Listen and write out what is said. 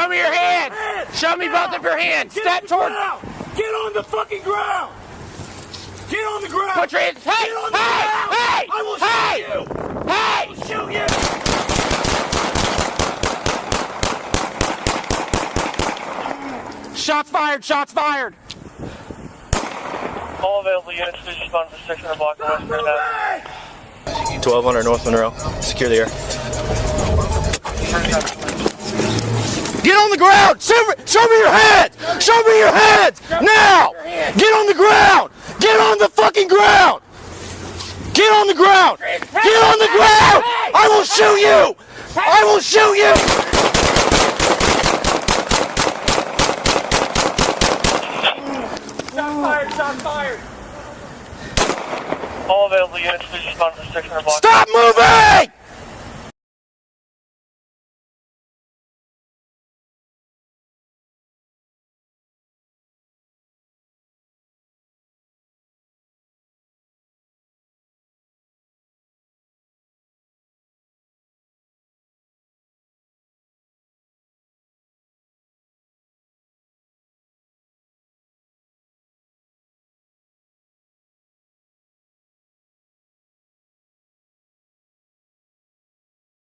Show me your hands. Show me both of your hands. Step toward. Get on the fucking ground. Get on the ground. Put your hands. Hey, Get on the hey, ground. hey, I will hey, shoot you. hey. I will shoot you. Shots fired. Shots fired. All available units, please respond to the 600 block of West Grand Avenue. 1200 North Monroe. Secure the air. Get on the ground. Show me your hands. Show me your hands now. Get on the ground. Get on the fucking ground. Get on the ground. Get on the ground. I will shoot you. I will shoot you. Shots fired. Shots fired. All available units, please respond to the 600 block. Stop moving.